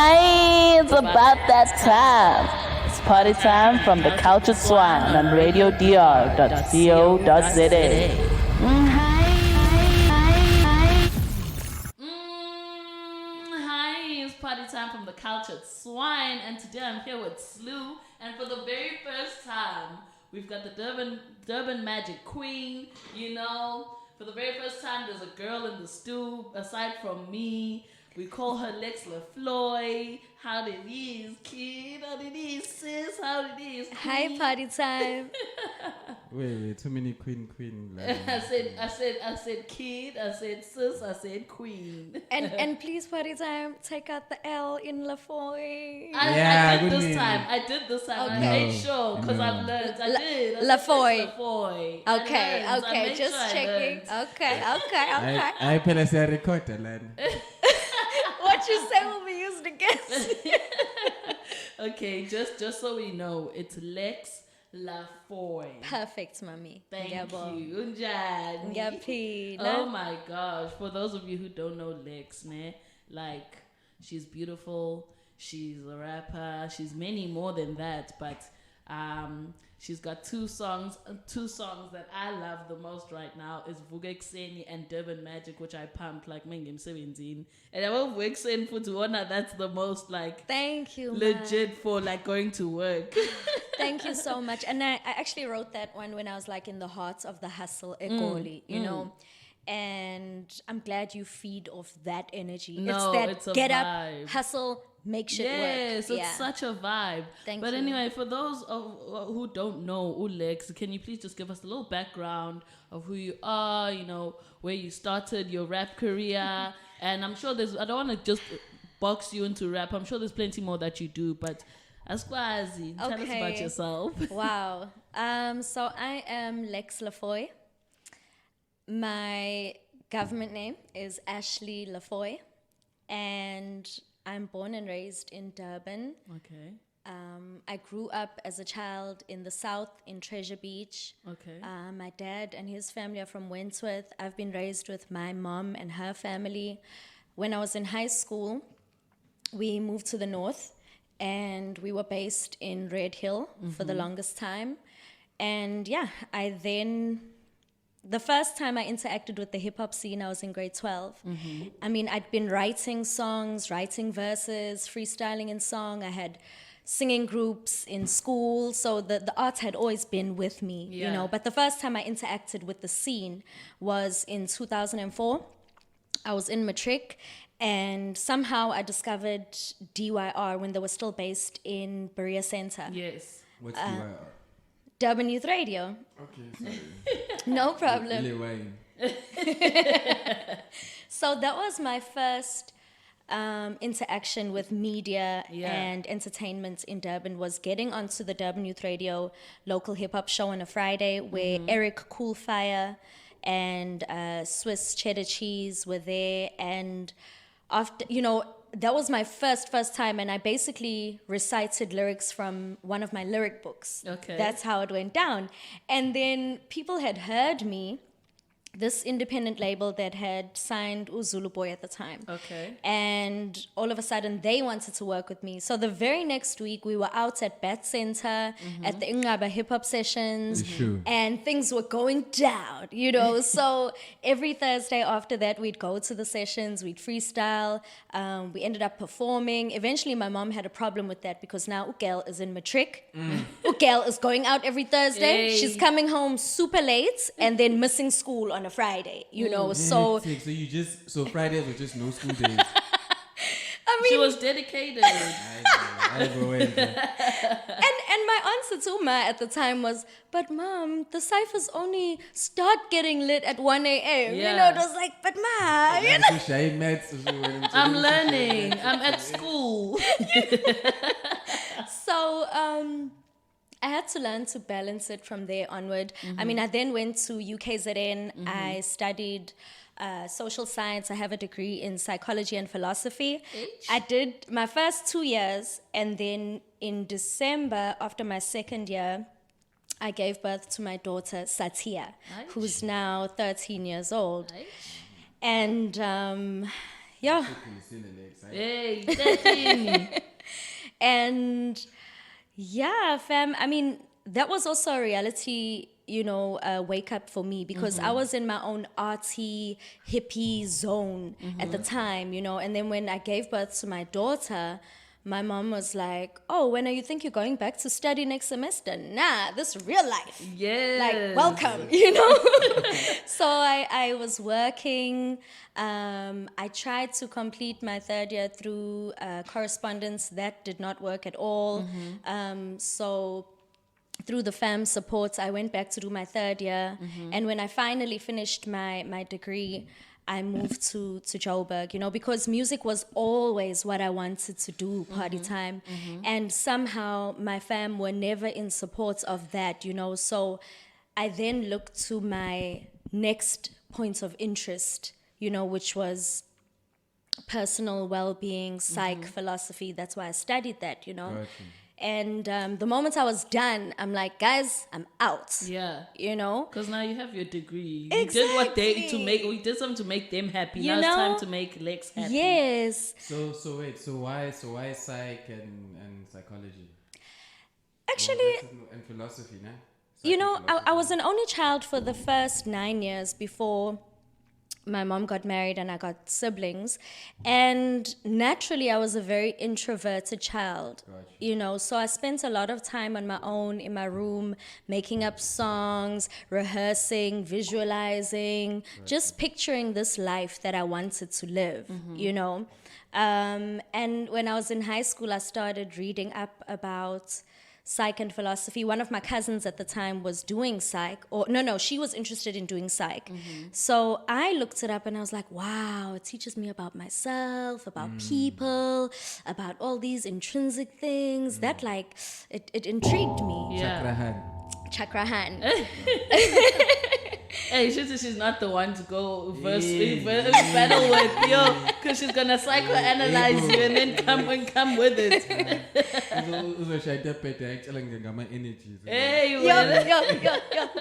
hi, it's about that time. It's party time from the Cultured Swine on radiodr.co.za. Hi, it's party time from the Cultured Swine, and today I'm here with Slew, and for the very first time, we've got the Durban Magic Queen, you know. For the very first time, there's a girl in the stew, aside from me. We call her Lex Lefoy. How it is, kid? How it is, sis? How it is, queen? Hi, party time. Wait, too many queen. Like, I said kid, I said sis, I said queen. And please, party time, take out the L in Lefoy. I did this time. Okay. I made sure because No. I've learned. I did. Lefoy. Lefoy. Okay, just checking. Okay. I pay a record, Alan. What you say will be used against. Okay, just so we know, it's Lex Lefoy. Perfect, mommy. Thank Ngiyabonga. you. Unjani? Ngiyaphila. Oh my gosh. For those of you who don't know Lex, like, she's beautiful, she's a rapper, she's many more than that, but she's got two songs that I love the most right now is Vuga Ekseni and Durban Magic, which I pump like Mengem 17. And I want Vuga Ekseni for Tuona, that's the most like Thank you, legit for like going to work. Thank you so much. And I actually wrote that one when I was like in the heart of the hustle, Egoli, you know. And I'm glad you feed off that energy. No, it's a get vibe. up, hustle, make shit work. Yes, it's such a vibe. Thank but you. anyway, for those who don't know Lex, can you please just give us a little background of who you are, you know, where you started your rap career? And I'm sure I don't want to just box you into rap. I'm sure there's plenty more that you do, but Askwazi, tell us about yourself. Wow. So I am Lex Lefoy. My government name is Ashley Lefoy, and I'm born and raised in Durban. Okay. I grew up as a child in the South, in Treasure Beach. Okay. My dad and his family are from Wentworth. I've been raised with my mom and her family. When I was in high school, we moved to the North, and we were based in Red Hill for the longest time. And the first time I interacted with the hip-hop scene, I was in grade 12. I mean, I'd been writing songs, writing verses, freestyling in song. I had singing groups in school. So the art had always been with me, you know. But the first time I interacted with the scene was in 2004. I was in matric, and somehow I discovered DYR when they were still based in Berea Center. Yes. What's DYR? Durban Youth Radio. Okay, sorry. No problem. Lil Wayne. So that was my first interaction with media and entertainment in Durban, was getting onto the Durban Youth Radio local hip-hop show on a Friday where Eric Coolfire and Swiss Cheddar Cheese were there. And after, you know, that was my first time, and I basically recited lyrics from one of my lyric books. Okay. That's how it went down. And then people had heard me, this independent label that had signed Uzulu Boy at the time. Okay. And all of a sudden, they wanted to work with me. So the very next week, we were out at Bat Center, at the Ingaba hip-hop sessions, and things were going down, you know. So every Thursday after that, we'd go to the sessions, we'd freestyle. We ended up performing. Eventually, my mom had a problem with that because now Ukel is in matric. Ukel is going out every Thursday. Yay. She's coming home super late and then missing school on a Friday, you know. So Fridays were just no school days. I mean, she was dedicated. I go away. and my answer to Ma at the time was, but Mom, the ciphers only start getting lit at 1 a.m. You know, it was like, but Ma, you know. I'm learning. I'm at school. So I had to learn to balance it from there onward. I mean, I then went to UKZN. I studied social science. I have a degree in psychology and philosophy. I did my first 2 years, and then in December, after my second year, I gave birth to my daughter, Satya, who's now 13 years old. And yeah. Hey, 13. And yeah, fam, I mean, that was also a reality, wake up for me, because I was in my own artsy, hippie zone at the time, and then when I gave birth to my daughter, my mom was like, oh, when are you think you're going back to study next semester? Nah, this is real life. Yes. Like, welcome, So I was working. I tried to complete my third year through correspondence. That did not work at all. So through the fam supports, I went back to do my third year. And when I finally finished my degree, I moved to Joburg, because music was always what I wanted to do, party time. And somehow my fam were never in support of that, So I then looked to my next points of interest, which was personal well-being, psych, philosophy. That's why I studied that, Gotcha. And the moment I was done, I'm like, guys, I'm out. Yeah. Because now you have your degree. Exactly. We did something to make them happy. You now it's know? time to make Lex happy. Yes. So wait, so why psych and psychology? Actually, And philosophy, nah? I was an only child for the first 9 years before my mom got married and I got siblings. And naturally, I was a very introverted child, Gotcha. So I spent a lot of time on my own in my room, making up songs, rehearsing, visualizing, just picturing this life that I wanted to live, And when I was in high school, I started reading up about psych and philosophy. One of my cousins at the time was doing psych, she was interested in doing psych. So I looked it up and I was like, wow, it teaches me about myself, about people, about all these intrinsic things. That it intrigued me. Yeah. Chakrahan. Hey, she's not the one to go battle with you, because she's gonna psychoanalyze you and then come with it. Hey,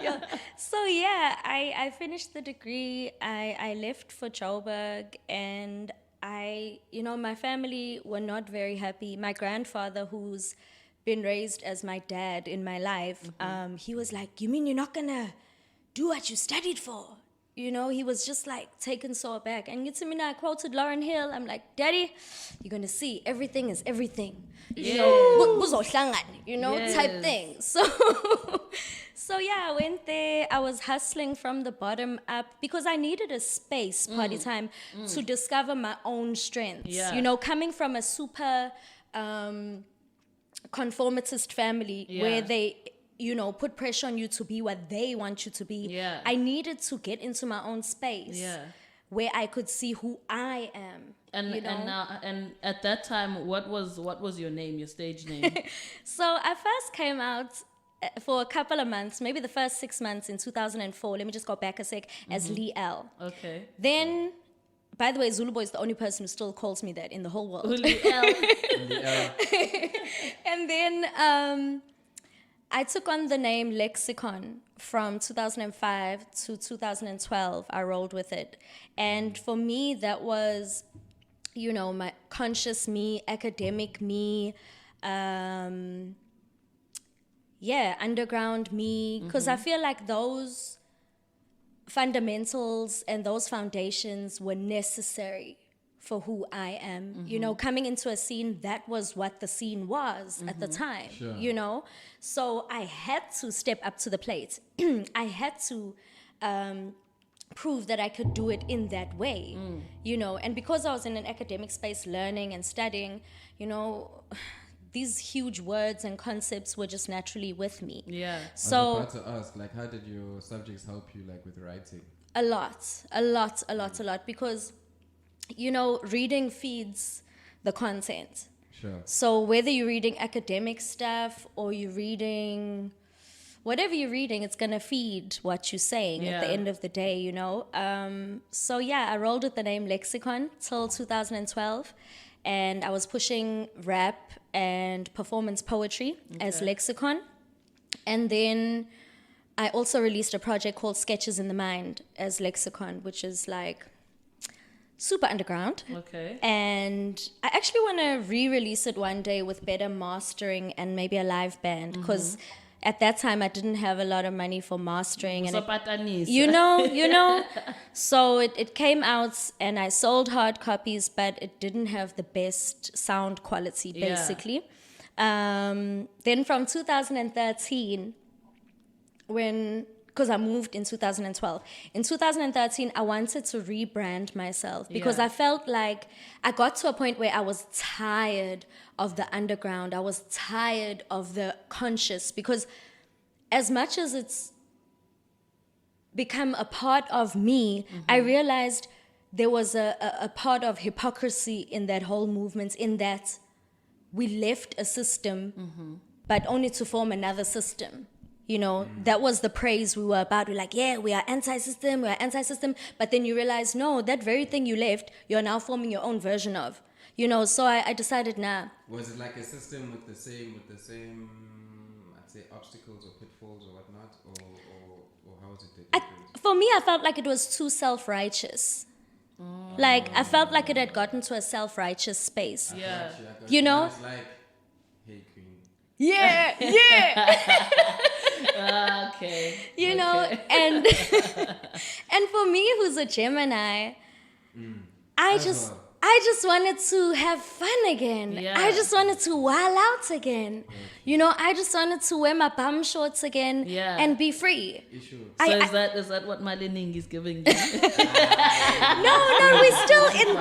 Yo. So yeah, I finished the degree. I left for Joburg, and my family were not very happy. My grandfather, who's been raised as my dad in my life, he was like, you mean you're not gonna do what you studied for? He was just like taken so aback. And I quoted Lauryn Hill. I'm like, Daddy, you're gonna see everything is everything. Type thing. So yeah, I went there. I was hustling from the bottom up because I needed a space, party time, to discover my own strengths. Yeah. Coming from a super conformist family where they put pressure on you to be what they want you to be. Yeah. I needed to get into my own space where I could see who I am. And at that time, what was your name, your stage name? So I first came out for a couple of months, maybe the first 6 months in 2004. Let me just go back a sec, as Lee L. Okay. Then, by the way, Zulu Boy is the only person who still calls me that in the whole world. Lee L. And then I took on the name Lexicon from 2005 to 2012. I rolled with it. And for me, that was, my conscious me, academic me, underground me. Because I feel like those fundamentals and those foundations were necessary for who I am. Coming into a scene, that was what the scene was at the time, Sure. So I had to step up to the plate. I had to prove that I could do it in that way, and because I was in an academic space learning and studying, these huge words and concepts were just naturally with me. Yeah. So I was about to ask, how did your subjects help you, with writing? a lot, because reading feeds the content. Sure. So whether you're reading academic stuff or you're reading whatever you're reading, it's going to feed what you're saying at the end of the day, So yeah, I rolled with the name Lexicon till 2012. And I was pushing rap and performance poetry as Lexicon. And then I also released a project called Sketches in the Mind as Lexicon, which is super underground. Okay. And I actually want to re-release it one day with better mastering and maybe a live band, because at that time I didn't have a lot of money for mastering, and you know. So it came out and I sold hard copies, but it didn't have the best sound quality, basically. Then from 2013, because I moved in 2012. In 2013, I wanted to rebrand myself because I felt like I got to a point where I was tired of the underground. I was tired of the conscious, because as much as it's become a part of me, I realized there was a part of hypocrisy in that whole movement, in that we left a system, but only to form another system. You know, that was the praise we were about. We're like, yeah, we are anti-system. But then you realize, no, that very thing you left, you're now forming your own version of. You know, so I decided, nah. Was it like a system with the same, I'd say, obstacles or pitfalls or whatnot, or how was it different? For me, I felt like it was too self-righteous. Like, I felt like it had gotten to a self-righteous space. Yeah. You know? It's like, hey, queen. Yeah. Okay. You know, and for me, who's a Gemini, I just wanted to have fun again. Yeah. I just wanted to wild out again. You know, I just wanted to wear my bum shorts again and be free. So is that what Maleningi is giving you? No, we're still in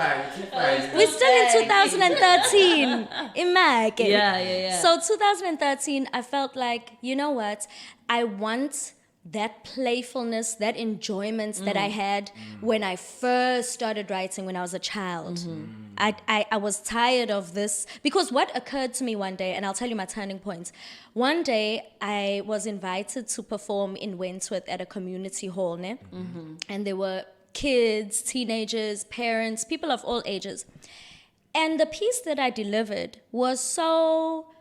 2013. Imagine. Yeah. So 2013, I felt like, you know what? I want that playfulness, that enjoyment that I had when I first started writing when I was a child. I was tired of this, because what occurred to me one day, and I'll tell you my turning point. One day I was invited to perform in Wentworth at a community hall, and there were kids, teenagers, parents, people of all ages. And the piece that I delivered was so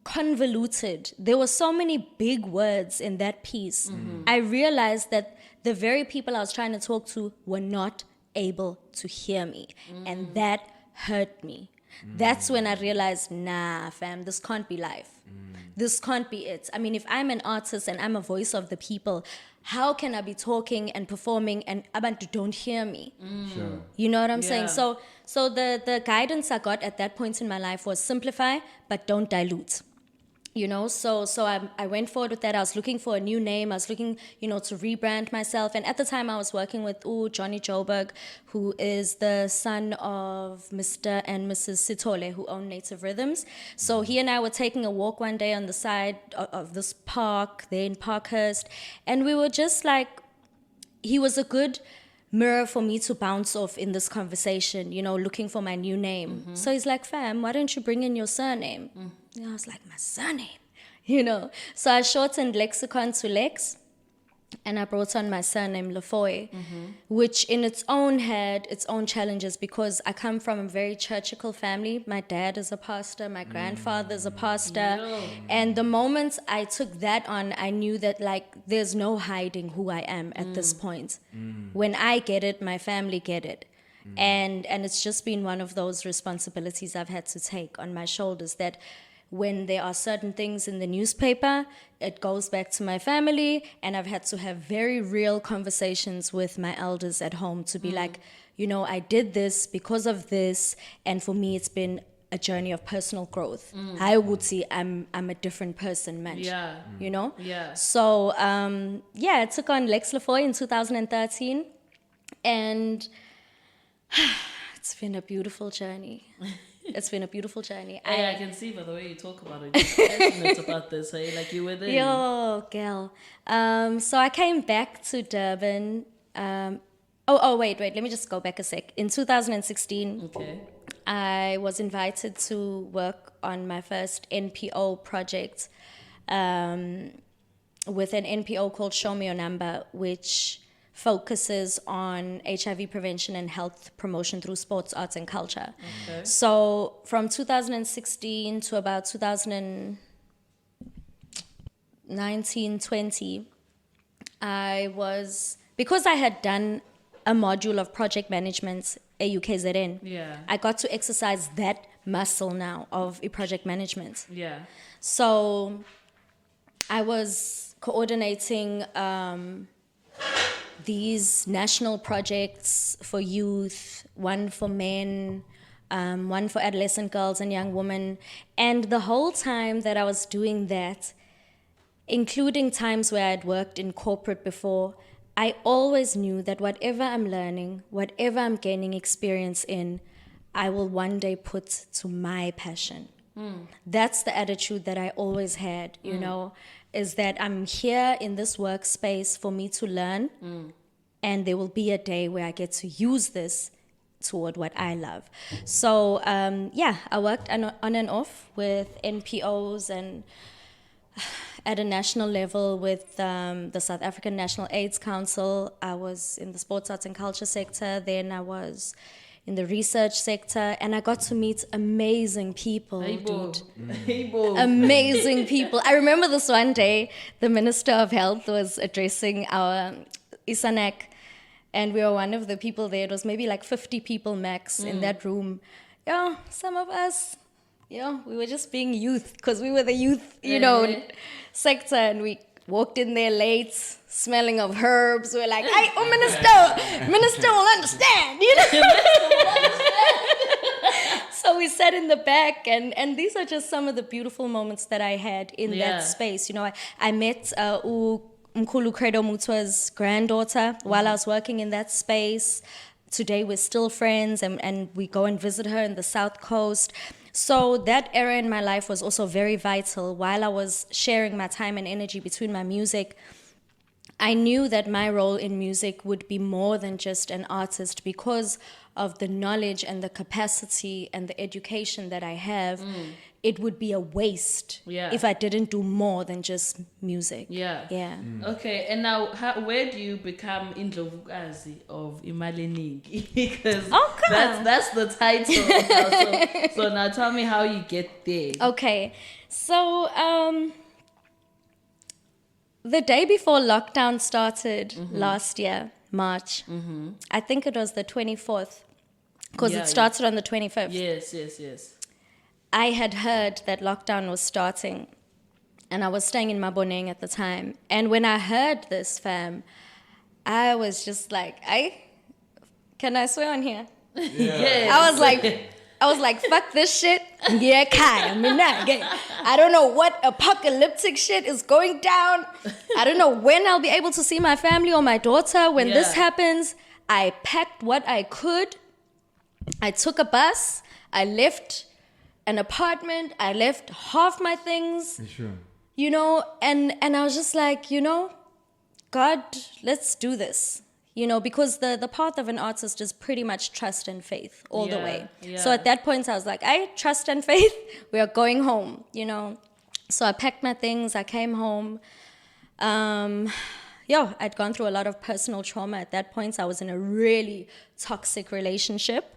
convoluted. There were so many big words in that piece. I realized that the very people I was trying to talk to were not able to hear me. And that hurt me. That's when I realized, nah, fam, this can't be life. This can't be it. I mean, if I'm an artist and I'm a voice of the people, how can I be talking and performing and Abantu don't hear me? Sure. You know what I'm saying? So the guidance I got at that point in my life was simplify, but don't dilute. You know, so I went forward with that. I was looking for a new name. I was looking, you know, to rebrand myself. And at the time I was working with Johnny Joburg, who is the son of Mr. and Mrs. Sitole, who own Native Rhythms. So he and I were taking a walk one day on the side of this park there in Parkhurst. And we were just like, he was a good mirror for me to bounce off in this conversation, you know, looking for my new name. So he's like, fam, why don't you bring in your surname? And I was like, my surname, you know. So I shortened lexicon to Lex, and I brought on my surname Lefoy, which in its own had its own challenges, because I come from a very churchical family. My dad is a pastor, my grandfather is a pastor. And the moment I took that on, I knew that, like, there's no hiding who I am at this point. When I get it, my family get it. And it's just been one of those responsibilities I've had to take on my shoulders, that when there are certain things in the newspaper, it goes back to my family, and I've had to have very real conversations with my elders at home to be like, you know, I did this because of this, and for me it's been a journey of personal growth. I would say I'm a different person, man. You know? So I took on Lex Lefor in 2013, and it's been a beautiful journey. It's been a beautiful journny. I can see by the way you talk about it. You're passionate about this. Hey? Like you were there. Yo, girl. So I came back to Durban. Wait. Let me just go back a sec. In 2016, I was invited to work on my first NPO project with an NPO called Show Me Your Number, which focuses on HIV prevention and health promotion through sports, arts, and culture. So from 2016 to about 2019, 20, because I had done a module of project management at UKZN. Yeah. I got to exercise that muscle now of project management. Yeah. So I was coordinating these national projects for youth, one for men, one for adolescent girls and young women. And the whole time that I was doing that, including times where I'd worked in corporate before, I always knew that whatever I'm learning, whatever I'm gaining experience in, I will one day put to my passion. That's the attitude that I always had, you know, is that I'm here in this workspace for me to learn, and there will be a day where I get to use this toward what I love. So, I worked on and off with NPOs and at a national level with the South African National AIDS Council. I was in the sports, arts and culture sector. Then I was in the research sector, and I got to meet amazing people, dude. Amazing people. I remember this one day, the Minister of Health was addressing our Isanak, and we were one of the people there. It was maybe like 50 people max in that room. Yeah, some of us, we were just being youth, because we were the youth, sector, and we walked in there late, smelling of herbs. We're like, hey, minister will understand, So we sat in the back, and these are just some of the beautiful moments that I had in that space. I met Mkhulu Credo Mutwa's granddaughter while I was working in that space. Today we're still friends, and we go and visit her in the South Coast. So that era in my life was also very vital. While I was sharing my time and energy between my music, I knew that my role in music would be more than just an artist, because of the knowledge and the capacity and the education that I have. It would be a waste if I didn't do more than just music. Yeah. Okay, and now where do you become Indlovukazi of Maleningi? Because that's the title. So now tell me how you get there. Okay, so the day before lockdown started last year, March, I think it was the 24th, because it started on the 25th. Yes. I had heard that lockdown was starting, and I was staying in Maboneng at the time. And when I heard this, fam, I was just like, can I swear on here? Yes. I was like, fuck this shit. Yeah, Kai. I don't know what apocalyptic shit is going down. I don't know when I'll be able to see my family or my daughter when this happens. I packed what I could. I took a bus. I left an apartment. I left half my things. Sure. And I was just like, God, let's do this. Because the path of an artist is pretty much trust and faith all the way. Yeah. So at that point, I was like, I trust and faith. We are going home, So I packed my things. I came home. I'd gone through a lot of personal trauma at that point. So I was in a really toxic relationship.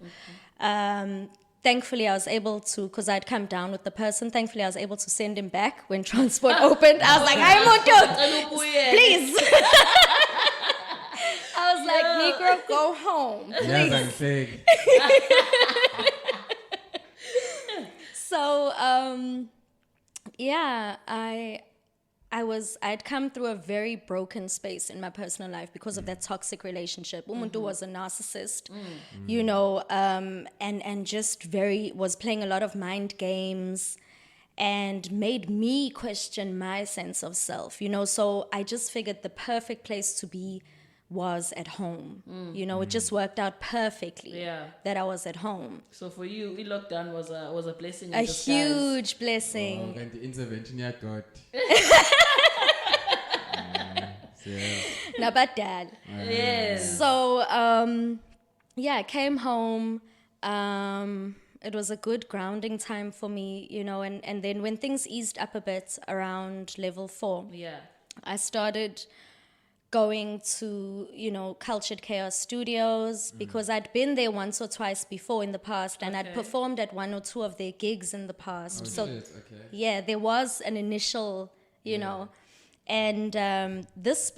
Thankfully, I was able to, because I'd come down with the person, thankfully I was able to send him back when transport opened. I was like, I'm Moto, please. I was like, Negro, go home, please. So, I'd come through a very broken space in my personal life because of that toxic relationship. Umuntu was a narcissist, and just was playing a lot of mind games and made me question my sense of self, So I just figured the perfect place to be was at home. It just worked out perfectly that I was at home. So for you, lockdown was a blessing. A huge blessing. And the intervention you got. Nabadal. Yes. So I came home. It was a good grounding time for me, and then when things eased up a bit around level 4, I started going to, Cultured Chaos Studios, because I'd been there once or twice before in the past, and I'd performed at 1 or 2 of their gigs in the past. There was an initial, And this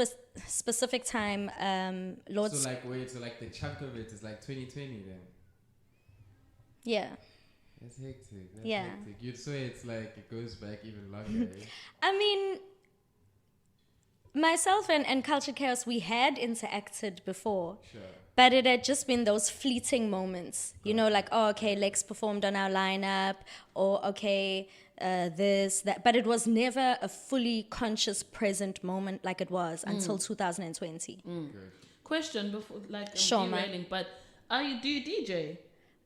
specific time, Lord... So like the chunk of it is like 2020 then? Yeah. That's hectic. That's Yeah. hectic. You'd say it's like it goes back even longer. Eh? I mean, myself and Cultured Chaos, we had interacted before. Sure. But it had just been those fleeting moments, you know, like, oh, okay, Lex performed on our lineup, or okay, this, that. But it was never a fully conscious, present moment like it was until 2020. Question before, like, I'm Sure, ma. derailing, but do you DJ?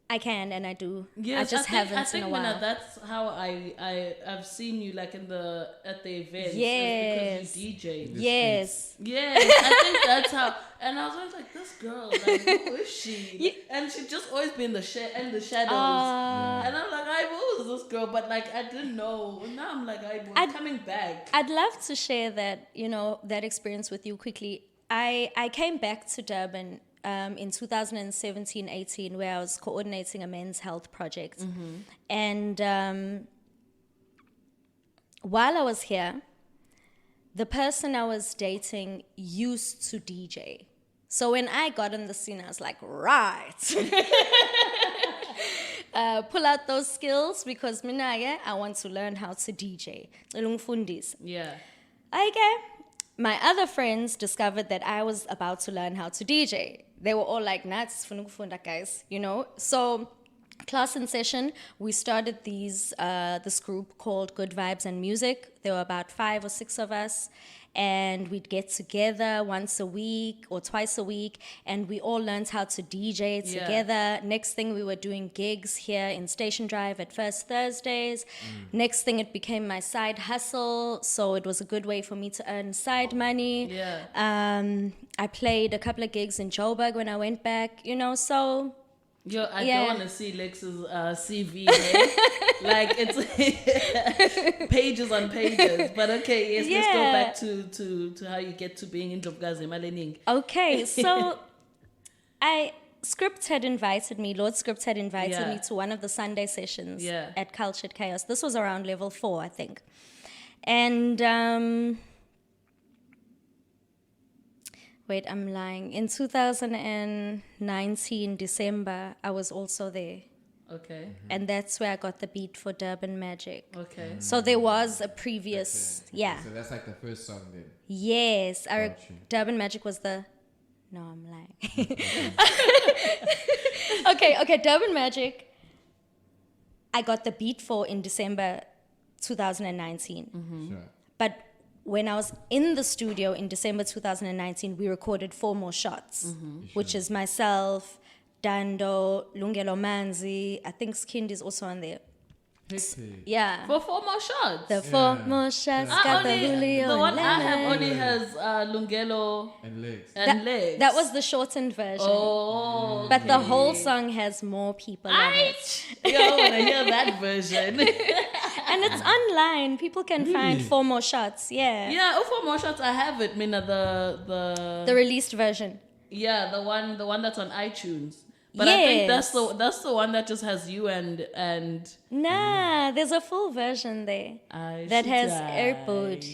I can and I do. Yes, I just haven't I think, in a while. Mina, that's how I've seen you like at the events. Yes. Because you DJ. Yes. Yes, I think that's how. And I was always like, this girl, like, who is she? And she'd just always be in the shadows. And I'm like, who is this girl? But like, I didn't know. Now I'm like, I'm coming back. I'd love to share that, you know, that experience with you quickly. I came back to Durban in 2017-18, where I was coordinating a men's health project. And while I was here, the person I was dating used to DJ. So when I got in the scene, I was like, right. Pull out those skills because I want to learn how to DJ. Yeah. Okay. My other friends discovered that I was about to learn how to DJ. They were all like, nah, it's funukufunda, guys, you know? So, class in session, we started this group called Good Vibes and Music. There were about 5 or 6 of us. And we'd get together once a week or twice a week, and we all learned how to DJ together. Next thing, we were doing gigs here in Station Drive at First Thursdays. Next thing, it became my side hustle, so it was a good way for me to earn side money. Yeah. I played a couple of gigs in Joburg when I went back, you know, so... I don't want to see Lex's CV, eh? Like, it's pages on pages. But okay, yes, let's go back to how you get to being in Ndlovukazi Maleningi. Okay, so Script had invited me, Lord Script had invited me to one of the Sunday sessions at Cultured Chaos. This was around level 4, I think. And... wait, I'm lying. In 2019, December, I was also there. Okay. And that's where I got the beat for Durban Magic. Okay. So there was a previous, So that's like the first song then? Yes. Durban Magic was the... No, I'm lying. Okay, Durban Magic, I got the beat for in December 2019. Sure. But when I was in the studio in December 2019, we recorded 4 more shots, which is myself, Dando, Lungelo Manzi, I think Skind is also on there. Yeah. For 4 more shots? The 4 more shots got the Julio the one I have Lemon. only has Lungelo And Legs. and Legs. That was the shortened version. Oh. But the whole song has more people on it. Yo, I want to hear that version. And it's online. People can find 4 more shots. Yeah. Yeah, 4 more shots. I have it, Mina, The released version. Yeah, the one that's on iTunes. But I think that's the one that just has you and Nah, there's a full version there that has airport.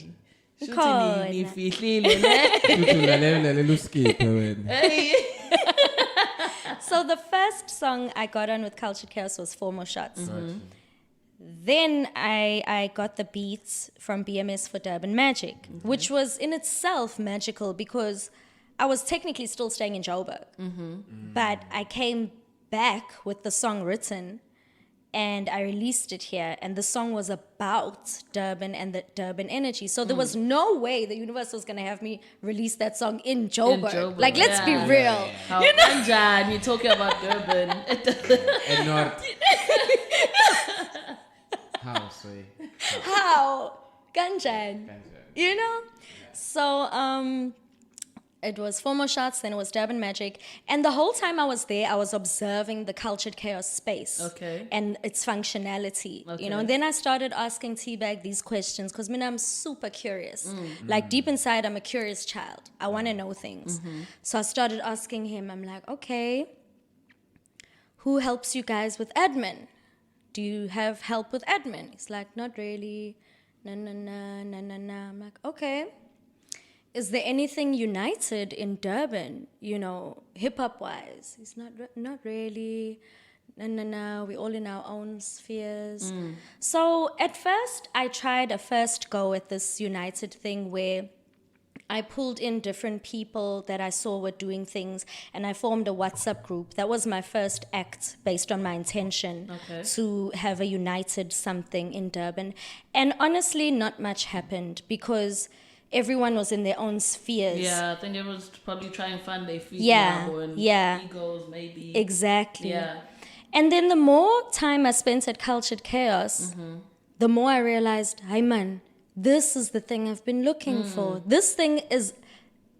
So the first song I got on with Cultured Chaos was 4 More Shots. Then I got the beats from BMS for Durban Magic, which was in itself magical because I was technically still staying in Joburg. But I came back with the song written and I released it here. And the song was about Durban and the Durban energy. So there was no way the universe was going to have me release that song in Joburg. Like, let's be real. How Anjan, you're talking about Durban. And not... How, sorry? How? Ganjan. You know? So, it was 4 More Shots, then it was Durban Magic. And the whole time I was there, I was observing the Cultured Chaos space. Okay. And its functionality. You know, and then I started asking T-Bag these questions because, I'm super curious. Like, deep inside, I'm a curious child. I want to know things. So I started asking him, I'm like, okay, who helps you guys with admin? Do you have help with admin? He's like, not really. No. I'm like, okay. is there anything united in Durban, hip hop wise? He's not really. No, we're all in our own spheres. So at first, I tried a first go at this united thing where I pulled in different people that I saw were doing things, and I formed a WhatsApp group. That was my first act based on my intention to have a united something in Durban. And honestly, not much happened because everyone was in their own spheres. Yeah, I think it was probably trying to find their feet Yeah, and yeah. egos maybe. Exactly. Yeah. And then the more time I spent at Cultured Chaos, the more I realized, hey man, this is the thing I've been looking for. This thing is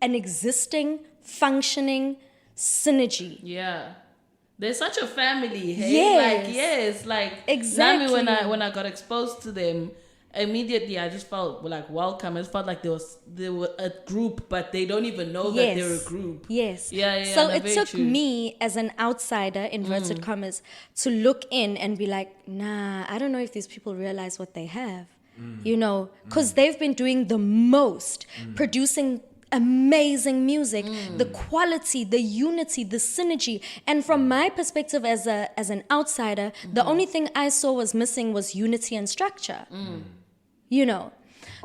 an existing, functioning synergy. Yeah. They're such a family, hey? Yes. Exactly. Exactly. When I got exposed to them, immediately I just felt like welcome. It felt like they were a group, but they don't even know that they're a group. Yes. Yeah. So no, it very took true. me as an outsider, inverted commas, to look in and be like, nah, I don't know if these people realize what they have. Because they've been doing the most, producing amazing music, the quality, the unity, the synergy. And from my perspective as an outsider, the only thing I saw was missing was unity and structure.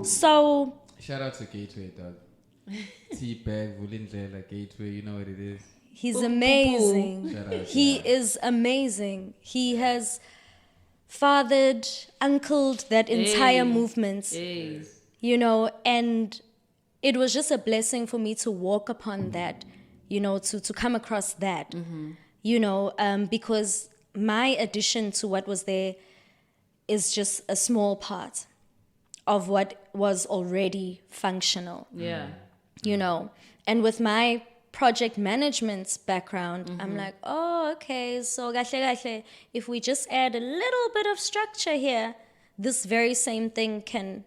So Shout out to Gateway, dog. T-Bag, Vulindlela, Gateway, you know what it is. he's amazing. Shout out, He yeah. is amazing. He has fathered, uncled that entire movement. Hey. And it was just a blessing for me to walk upon that, to come across that, because my addition to what was there is just a small part of what was already functional, Yeah. And with my project management background, I'm like, oh, okay, so kahle, if we just add a little bit of structure here, this very same thing can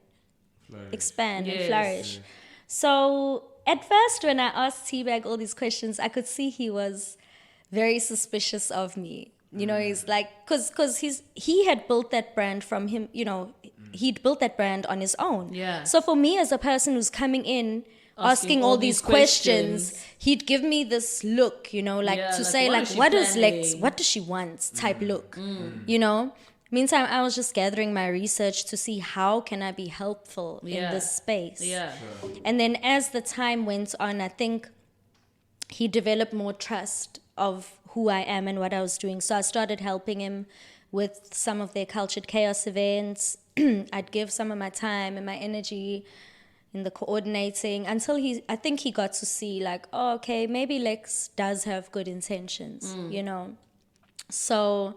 expand and Yes. flourish. So at first, when I asked T-Bag all these questions, I could see he was very suspicious of me. He's like, because he had built that brand from him, he'd built that brand on his own. Yeah. So for me as a person who's coming in, asking all these questions, he'd give me this look, to say, what is Lex, what does she want type look, Meantime, I was just gathering my research to see how can I be helpful in this space. Yeah. And then as the time went on, I think he developed more trust of who I am and what I was doing. So I started helping him with some of their Cultured Chaos events. I'd give some of my time and my energy in the coordinating until I think he got to see oh, okay, maybe Lex does have good intentions, So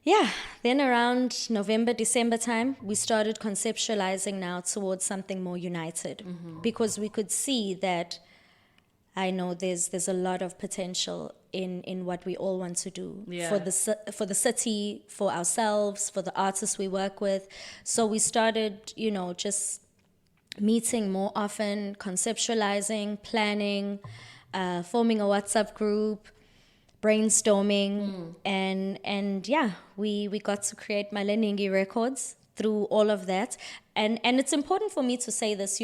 yeah, then around November, December time, we started conceptualizing now towards something more united because we could see that I know there's a lot of potential in what we all want to do for the city, for ourselves, for the artists we work with. So we started, just meeting more often, conceptualizing, planning, forming a WhatsApp group, brainstorming, and we got to create Maleningi Records through all of that. And it's important for me to say this,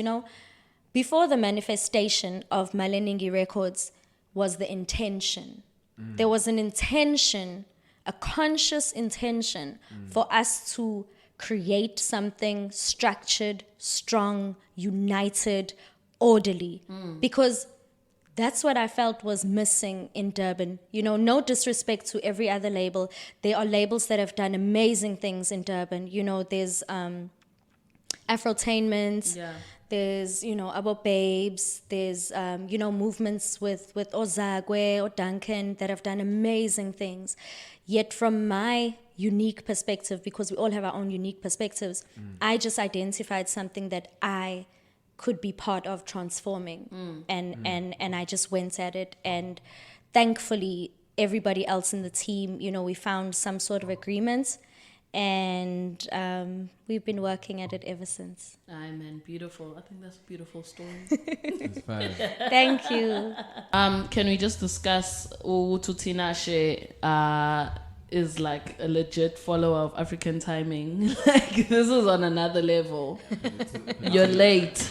before the manifestation of Maleningi Records was the intention. There was an intention, a conscious intention for us to create something structured, strong, united, orderly. Because that's what I felt was missing in Durban. No disrespect to every other label. There are labels that have done amazing things in Durban. There's Afrotainment. Yeah. There's, Abo Babes. There's, movements with Ozagwe or Duncan that have done amazing things. Yet from my unique perspective, because we all have our own unique perspectives, I just identified something that I could be part of transforming. And I just went at it. And thankfully, everybody else in the team, we found some sort of agreement. And we've been working at it ever since. Aye, man, beautiful. I think that's a beautiful story. It's fine. Thank you. Can we just discuss Utu Tinashe is like a legit follower of African timing? This is on another level. You're late.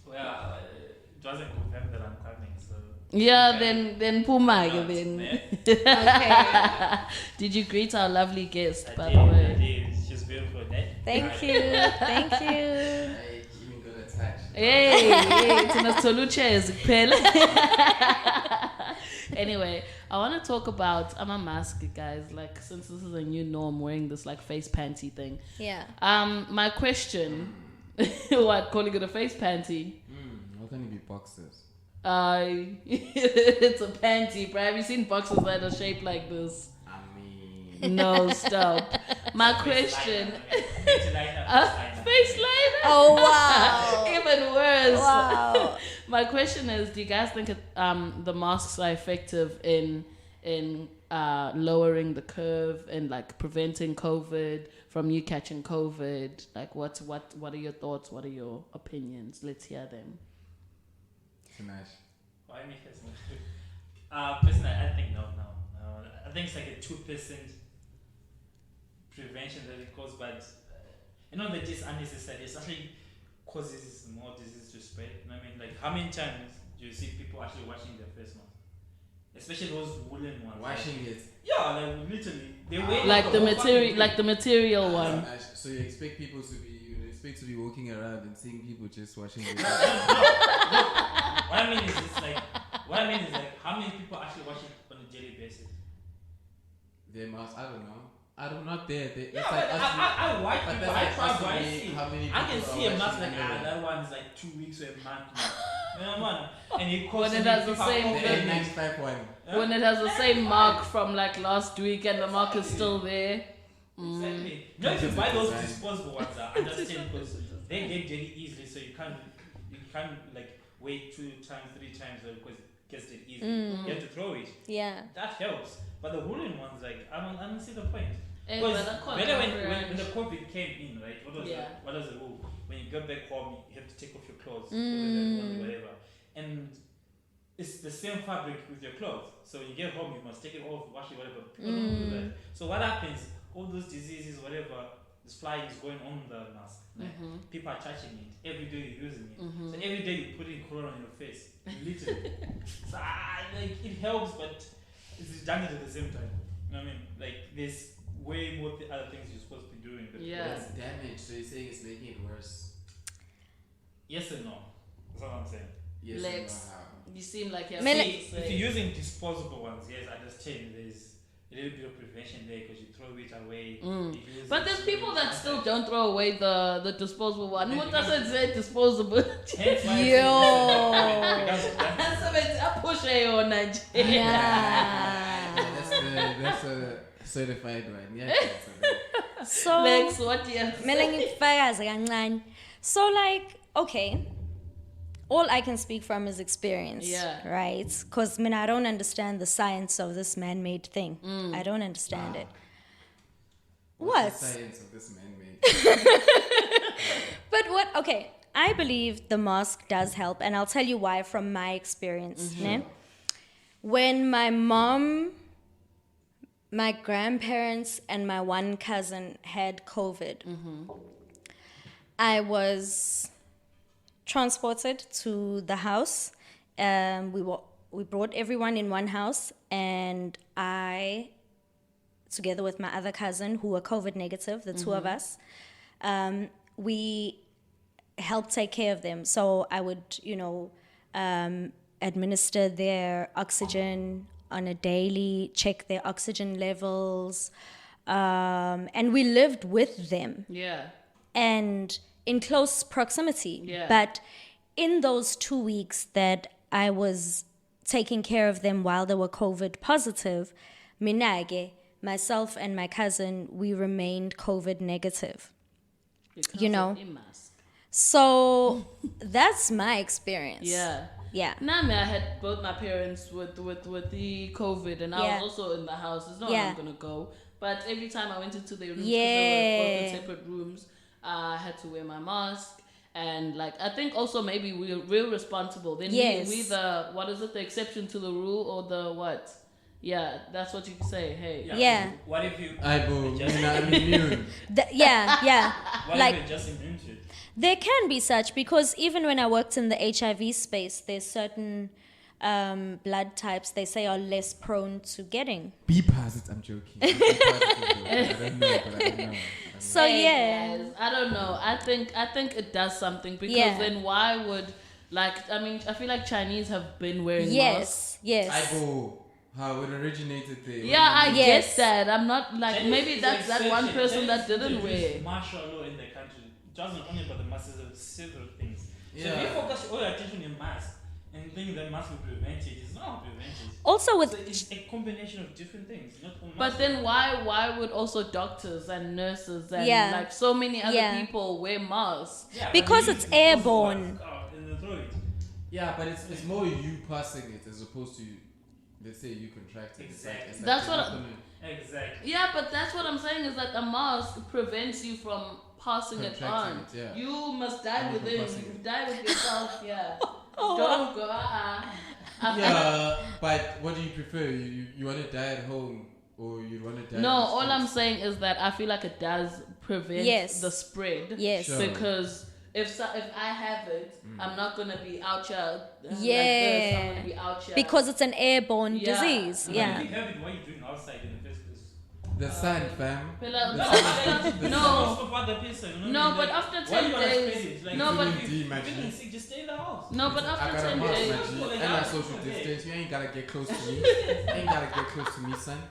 Well, Yeah, then Puma then. Okay. Did you greet our lovely guest, by I the way? did. She's beautiful, eh? Thank you. Thank you. Hey, even got attached. Hey, Tina Toluche is pale. Anyway, I want to talk about, I'm a mask, guys, like, since this is a new norm, wearing this, like, face panty thing. Yeah. My question, what, calling it a face panty? How can it be boxers? It's a panty, bro. Have you seen boxes that are shaped like this? I mean, No, stop. My question, face liner? Oh, wow. Even worse. Wow. My question is, do you guys think the masks are effective in lowering the curve and like preventing COVID from you catching COVID? Like, what are your thoughts? What are your opinions? Let's hear them. Tinashe. Why me personally? Personally, I think no. I think it's like a 2% prevention that it causes, but that is unnecessary. It actually causes more disease to spread. You know what I mean? Like, how many times do you see people actually washing their face mask? Especially those woolen ones. Washing it. Yeah, like literally. They weigh Like the material, like the material one. So you expect people to be walking around and seeing people just washing their No. What I mean is how many people actually wash it on a daily basis? Their masks, I don't know. I'm not there. Yeah, but I watch but people. that's I like try us to to be- see. how many I can people see are a mask washing like their- that one is like 2 weeks or a month. You know what? And it costs When it me has the people same are The thing. complaining. N95 one. When it has the same mark from like last week and the mark is still there. Exactly. No, if you buy those Design. disposable ones, I understand because they get dirty easily, so you can't like wait 2 times, 3 times because it gets dirty easily. You have to throw it. Yeah. That helps. But the woolen ones, like I don't see the point. Eh, Because but that when the COVID came in, right? What was the rule? When you go back home, you have to take off your clothes, whatever. And it's the same fabric with your clothes. So when you get home, you must take it off, wash it, whatever. People don't do that. So what happens? All those diseases, whatever, this fly is going on the mask. Like, people are touching it. Every day you're using it. So every day you put in corona on your face. Literally. So like it helps, but it's redundant at the same time. You know what I mean? Like there's way more other things you're supposed to be doing. But Yeah. It's damage, so you're saying it's making it worse. yes and no. That's what I'm saying. Yes, Lex. you know how. You seem like you're If you're using disposable ones, yes, I understand there's a little bit of prevention there because you throw it away. You use But it, there's so people you that can't still have- don't throw away the disposable one. Who doesn't say disposable? Hence why I Yo. say- because I push on Nigeria. Yeah. That's a certified one. Yeah. That's So, Lex, what do you have to mina say? ngikufakaza kancane. So like, okay, all I can speak from is experience, Yeah. right? Because I don't understand the science of this man-made thing. I don't understand it. What? the science of this man-made. But what? Okay, I believe the mask does help, and I'll tell you why from my experience. Ne? When my mom, my grandparents, and my one cousin had COVID, I was transported to the house. We brought everyone in one house, and I, together with my other cousin who were COVID negative, the two of us, we helped take care of them. So I would, administer their oxygen on a daily, check their oxygen levels, and we lived with them Yeah. and in close proximity. Yeah. But in those 2 weeks that I was taking care of them while they were COVID positive, minage, myself and my cousin, we remained COVID negative. Because You know. of a mask. So that's my experience. Yeah. Yeah. Nami, I had both my parents with the COVID, and I Yeah. was also in the house. There's no way Yeah. I'm gonna go. But every time I went into their rooms, Yeah. they were both in separate rooms, I had to wear my mask. And like, I think also maybe we're responsible. Then Yes. we the what is it? The exception to the rule or the what? Yeah, that's what you can say. Hey. Yeah. What if you? I'm immune. Yeah. What Like, if you're just immune to it? there can be such, because even when I worked in the HIV space, there's certain blood types they say are less prone to getting. B positives. I'm joking. B positives, I don't know, but I don't know. So yeah, Guys, I don't know. I think it does something because Yeah. then why would I feel like Chinese have been wearing masks. yes. I go how it originated there. Yeah, I Yes. get that. I'm not like Chinese maybe is that's that one exception. person that Chinese didn't introduced wear. martial law in the country. It wasn't only about the masses, there were several things. So Yeah. if you focus all your attention on mask and think that mask will prevent it, it's not prevent it. Also with So it's a combination of different things, not all But masks. then why would also doctors and nurses and Yeah. like so many other Yeah. people wear masks? Yeah, but because they it's use disposable airborne. mask out and they throw it. Yeah, but it's more you passing it as opposed to, let's say, you contracting it. Exactly. It's like That's you're what not gonna- Exactly. Yeah, but that's what I'm saying is that a mask prevents you from passing it Contracting on. it, yeah. You must die Only from within. passing You it. die with yourself. Yeah. Oh, Don't go. Yeah, but what do you prefer? You want to die at home or you want to die? No, in the all I'm streets? saying is that I feel like it does prevent Yes. the spread. Yes. Sure. Because if I have it, I'm not gonna be out here like this. I'm Yeah. gonna be out here because it's an airborne Yeah. disease. But Yeah. if you have it, what are you doing outside in the first place? The sun, fam. Pela- The no, sun- after- the no. sun- Most of other person, you know No, what I mean? but Like, after why 10 you wanna days- spread it? Like, no, but- if you Imagine. feeling sick, just stay in the house. No, but I after got a 10 mask, days. my G, Like, and I I'm social okay. distance. You ain't gotta get close to me. You ain't gotta get close to me, son.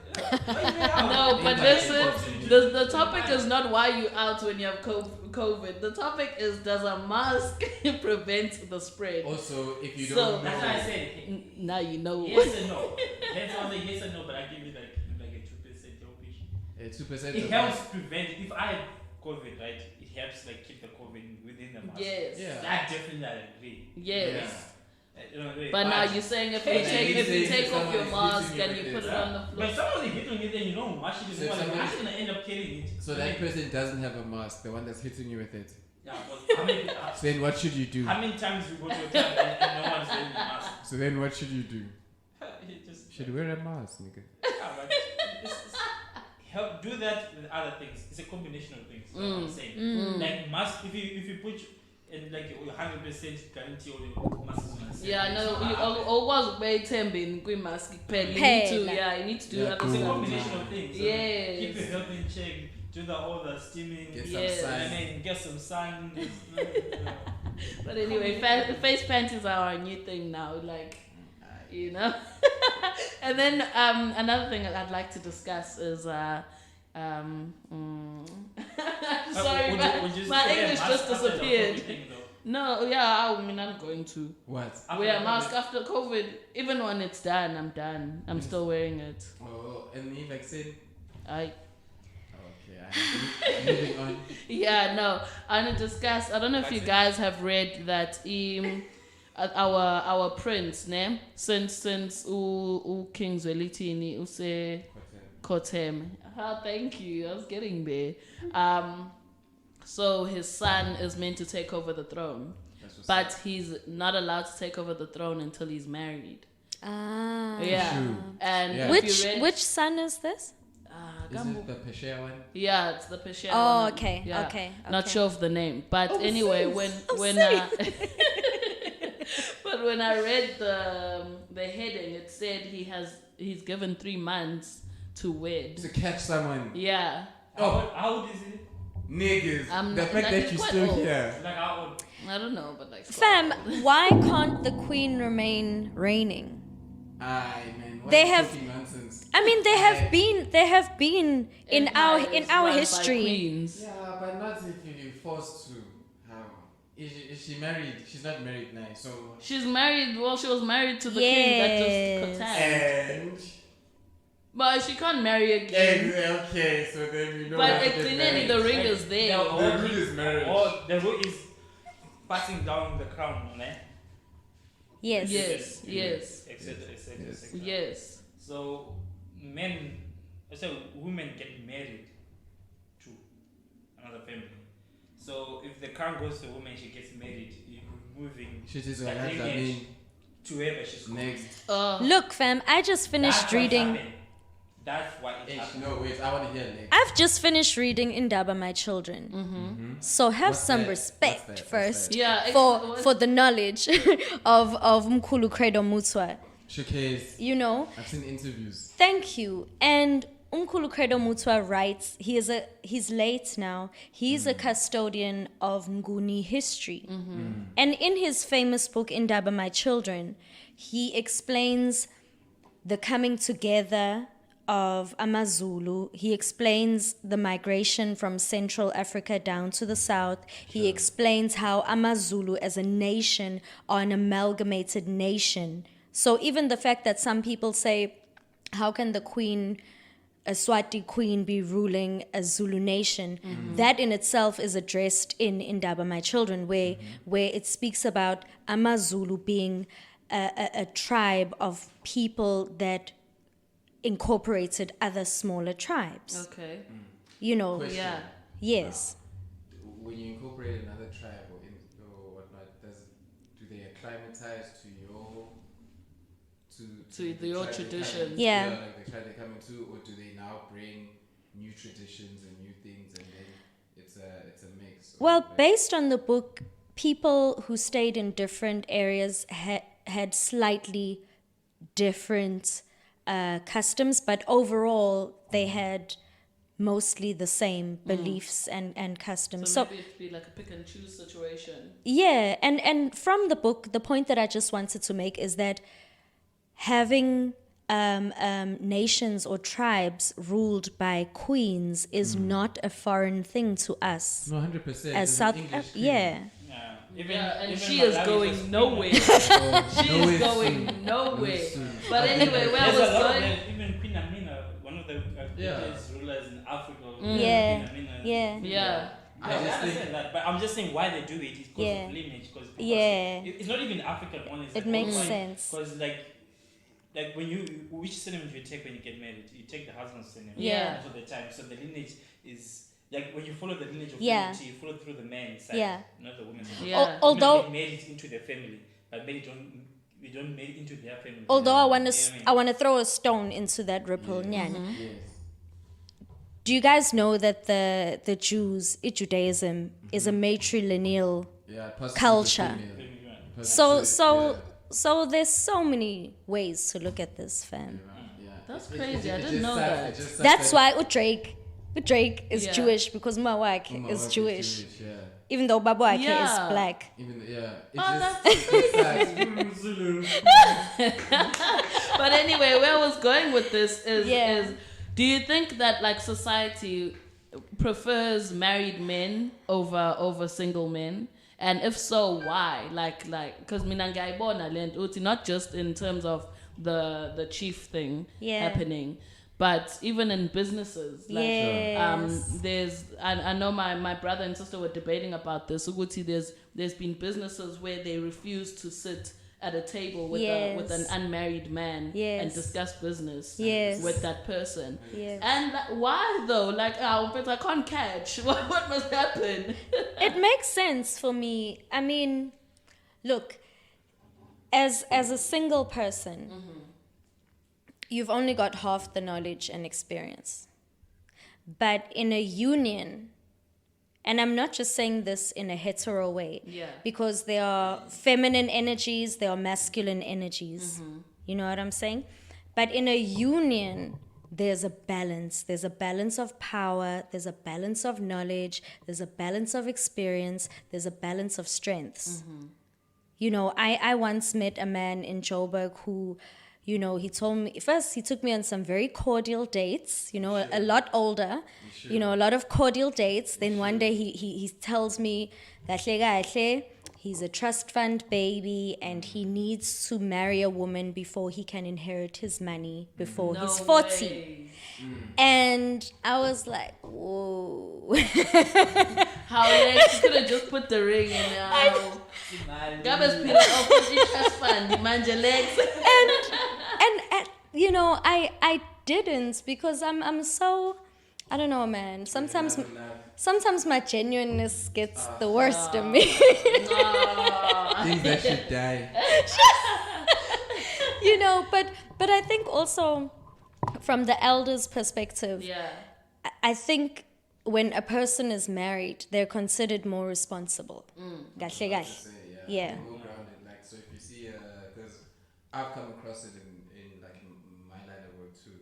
No, but Ain't listen, like- the topic is not why you out when you have COVID. The topic is does a mask prevent the spread? Also, if you So- don't That's why I know, said Now you know. yes and no. Let's answer yes and no, but I give you like a 2% helpish. 2%. It of helps that- prevent. If I have COVID, right, it helps like keep the COVID within the mask. Yes. Yeah. That definitely I agree. Yes. You know, wait, But now you're saying if you Hey, take off your someone is mask hitting and you you with put it this, on the But floor. someone's hitting it and you don't wash it. So You're someone- actually gonna end up carrying it. So that person doesn't have a mask, the one that's hitting you with it. Yeah, but So then what should you do? how many times you go to a club and no one's wearing a mask? So then what should you do? You just Should wear a mask, nigga. yeah, but help do that with other things. It's a combination of things. That's what I'm saying. Like mask, if you put and like your 100% guarantee all your masks is gonna sell. Yeah, no, you always wear tembe in mask. You need to, Phela. yeah, you need to do Yeah, other It's a cool. stuff. combination of things. So Yes. keep your health in check. Do all the steaming. Get some Yes. sun. And then get some sun. But anyway, face panties are our new thing now. Like, you know. And then another thing that I'd like to discuss is sorry, my English just disappeared. No, yeah, I mean I'm going to What? wear a mask after COVID. Even when it's done, I'm done. I'm still wearing it. Oh, and the vaccine? I Okay, moving on. Yeah, no. I want to discuss. I don't know if you guys have read that our prince, ne? Since King Zwelithini use Kotem. Oh, thank you. I was getting there. So his son is meant to take over the throne, but he's not allowed to take over the throne until he's married. Ah. Yeah, True. and Yeah. if Which you read, which son is this? Is it the Pesher one? yeah, it's the Pesher. Oh, one. okay, Yeah. okay, Not okay. sure of the name, but anyway, when but when I read the heading, it said he's given 3 months to wed. To catch someone. Yeah, How old is it? Niggas. I'm the not- fact like, that he's you're quite still old. here. Like how old? I don't know, but like Fam, why can't the queen remain reigning? Aye, man. What They is have- talking nonsense? I mean, there have been in our Empires run by history. queens. Yeah, but not if you're forced to. How? Is she married? She's not married now, so. She's married. Well, she was married to the king that Yes. just Catan. And. But she can't marry again. Okay, so then you know. But how to get clearly married. the ring is there. The rule is marriage. Or the rule is passing down the crown, ne? Yes. Yes, yes, Etc. Etc. Yes. Etc. yes. So women get married to another family. So if the crown goes to a woman, she gets married, you're removing She is that gonna have lineage to whoever she's going. next. Look, fam, I just finished reading. That's why it happened. No, wait, I want to hear Lex. I've just finished reading Indaba My Children. So have What's some that? respect What's that? first Yeah, for the knowledge of Mkulu Credo Mutswa. Showcase. You know? I've seen interviews. Thank you. And Umkhulu Credo Mutswa writes, he's late now. He's a custodian of Nguni history. And in his famous book, Indaba My Children, he explains the coming together of AmaZulu. He explains the migration from Central Africa down to the south. He explains how AmaZulu as a nation are an amalgamated nation. So even the fact that some people say, how can the queen, a Swati queen, be ruling a Zulu nation? That in itself is addressed in Indaba My Children, where it speaks about AmaZulu being a tribe of people that incorporated other smaller tribes. Okay. You know, Question. Yeah. yes. When you incorporate another tribe or whatnot, do they acclimatize to your tribe traditions? Yeah. Like the tribe they're coming to, or do they now bring new traditions and new things, and then it's a mix? Well, based on the book, people who stayed in different areas had slightly different customs, but overall they had mostly the same beliefs and customs. So maybe it'd be like a pick and choose situation. Yeah, and from the book, the point that I just wanted to make is that having nations or tribes ruled by queens is not a foreign thing to us. No, 100%. As South, Yeah. Yeah, and even she is Malawi going was nowhere. She She is going nowhere. But anyway, where I There's was a lot of going. them, even Queen Amina, one of the greatest rulers in Africa. Yeah, Queen Amina. yeah. Yeah. I understand that, but I'm just saying why they do it is because Yeah. of lineage. Because Yeah. it's not even African one. It's It like makes worldwide. sense. Because like when which surname do you take when you get married? You take the husband's surname. Yeah. Most of the time, so the lineage is. Like when you follow the lineage of Yeah. family, you follow through the man's side, Yeah. not the woman's side. Yeah. Although Women get married into their family, but men don't marry into their family. Although I want You know to, what I want to throw a stone into that ripple. Nyana. Yes. Do you guys know that the Jews, Judaism, is a matrilineal? Yeah, possibly Culture. the female. mean? So there's so many ways to look at this, fam. Yeah. That's crazy. I didn't know that. That's why Drake is Yeah. Jewish, because Mawak Uma is Wak Jewish, Yeah. even though Babawake Yeah. is black. Even yeah. that's Zulu. But anyway, where I was going with this Yeah. is do you think that like society prefers married men over single men? And if so, why? Like, because minangaibona lent uti, not just in terms of the chief thing Yeah. happening, but even in businesses. Like, Yes. I know my brother and sister were debating about this. Uguti, there's been businesses where they refuse to sit at a table with with an Yes. unmarried man Yes. and discuss business Yes. with that person. Yes. And why though? Like, but I can't catch. What must happen? It makes sense for me. I mean, look, as a single person, you've only got half the knowledge and experience. But in a union, and I'm not just saying this in a hetero way, Yeah. because there are feminine energies, there are masculine energies. You know what I'm saying? But in a union, there's a balance. There's a balance of power, there's a balance of knowledge, there's a balance of experience, there's a balance of strengths. You know, I once met a man in Joburg who, you know, he told me, first he took me on some very cordial dates, you know, a lot older, you know, a lot of cordial dates. Then one day he tells me that he's a trust fund baby and he needs to marry a woman before he can inherit his money before No he's 40. way. And I was like, whoa. How Lex, you could have just put the ring in now. Gabas put open the trust fund, manja Lex. and you know, I didn't, because I'm so, I don't know, man. Sometimes my genuineness gets the worst of me. Things that should die. You know, but I think also from the elders' perspective, Yeah. I think when a person is married, they're considered more responsible. Gahle Say, gahle. Yeah. More grounded. Like, so if you see, because I've come across it in like my line of work too,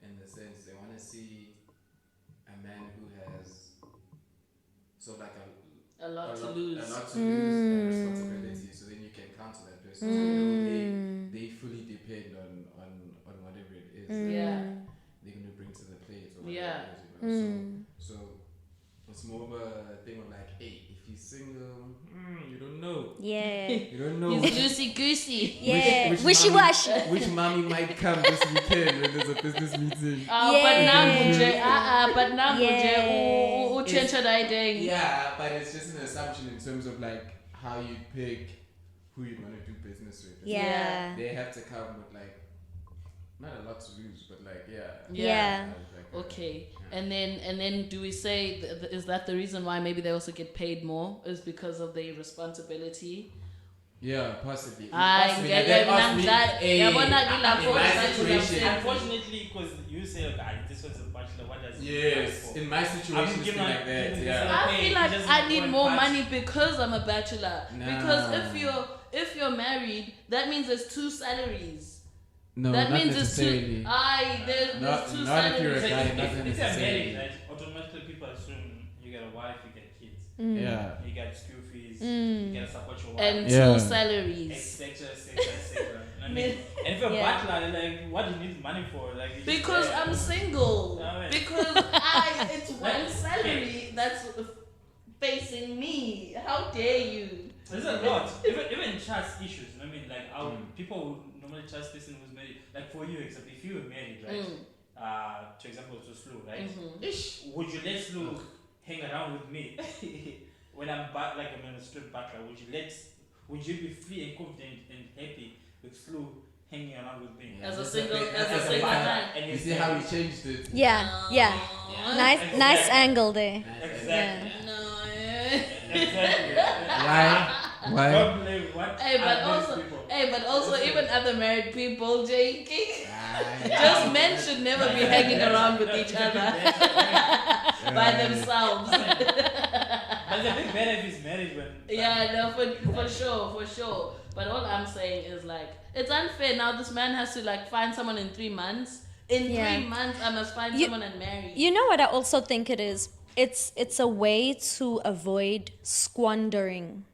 in the sense they want to see a man who has sort of like A lot to lose. a lot to lose and responsibility. So then you can counter that person. So you know, they fully depend on whatever it is they're going to bring to the plate or whatever it is, you know. So it's more of a thing of like, hey, if he's single, you don't know. Yeah. You don't know. He's loosey goosey. Yeah. Which Wishy-washy. Which mommy might come this weekend when there's a business meeting. But now change it. Yeah, but it's just an assumption in terms of like how you pick who you want to do business with. Yeah. They have to come with like not a lot to lose, but like Yeah. like, Okay. And then do we say is that the reason why maybe they also get paid more is because of their responsibility? Yeah, possibly. Possibly. Unfortunately, because you say, okay, this was a bachelor, what does yes, in my situation, it's like that. Yeah. I feel like I need more money because I'm a bachelor. Nah. Because if you're married, that means there's two salaries. No, that not means necessarily. there's two not salaries. if you're a guy, not if you're necessarily. married, right, automatically people assume you get a wife, you get kids. Yeah. You get school fees, you get to support your wife. And two salaries. Etc. I mean, and if you're a bachelor, like, what do you need money for? Like, you Because just, I'm single. Alright. Because it's one salary that's facing me. How dare you? There's a lot. Even trust issues. I mean, like, our people who normally trust person who's married. Like for you, except if you were married, right? To example, to Slu, right? Would you let Slu hang around with me when I'm I'm a straight butler? Would you be free and confident and happy with Slu hanging around with me? As a single man. And you see how we changed it. Yeah. Nice angle there. Exactly. No. Exactly. Why? Don't blame what but also even other married people, JK. Just men should never be hanging around with each other by themselves. But the big better if he's married when. Yeah, no, for sure. But all I'm saying is like it's unfair. Now this man has to like find someone in 3 months. In 3 months, I must find someone and marry. You know what I also think it is? It's a way to avoid squandering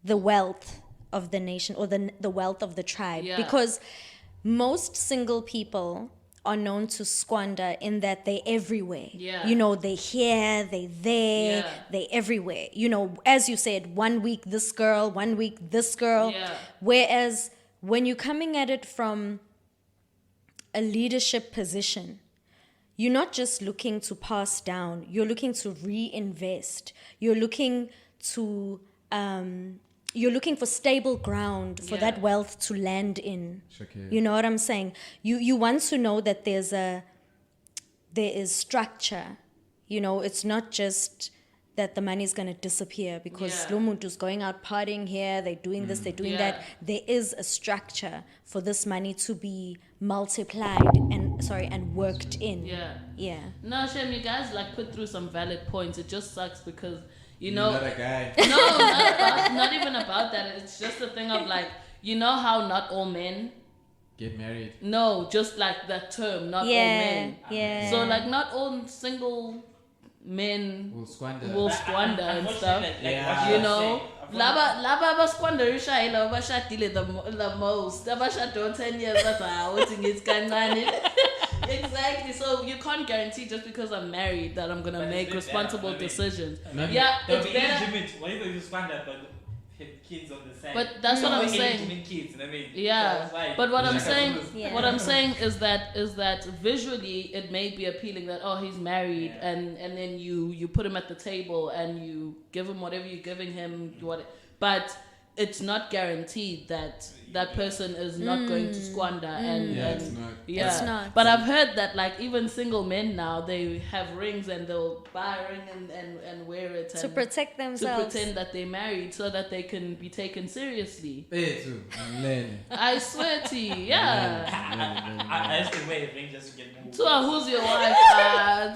the wealth of the nation or the wealth of the tribe. Yeah. Because most single people are known to squander in that they're everywhere. Yeah. You know, they're here, they're there, they're everywhere. You know, as you said, 1 week this girl, 1 week this girl. Yeah. Whereas when you're coming at it from a leadership position, you're not just looking to pass down, you're looking to reinvest. You're looking to you're looking for stable ground for that wealth to land in. Okay. You know what I'm saying? You want to know that there is structure. You know, it's not just that the money is going to disappear because Lumuntu's going out partying here, they're doing this, they're doing that. There is a structure for this money to be multiplied and worked in. Yeah. No, Shem, you guys like put through some valid points. It just sucks because you're not a guy. No, not even about that. It's just a thing of like, you know how not all men get married. No, just like that term, not all men. Yeah. So like not all single men will squander and stuff. You know, laba basquanderisha ila bashadile the most. Abashado 10 years after waiting it's kancane. Exactly. So you can't guarantee just because I'm married that I'm gonna make responsible decisions. It's better. Whatever you squander, but kids on the side. But that's what I'm saying. Kids, I mean, but what I'm saying is that visually it may be appealing that he's married and then you put him at the table and you give him whatever you're giving him, but it's not guaranteed that that person is not going to squander it's not. It's not. But I've heard that like even single men now, they have rings and they'll buy a ring and wear it to and protect to themselves. pretend that they're married so that they can be taken seriously. Learn. I swear to you, yeah. I used to wear a ring just to get moved. So who's your wife?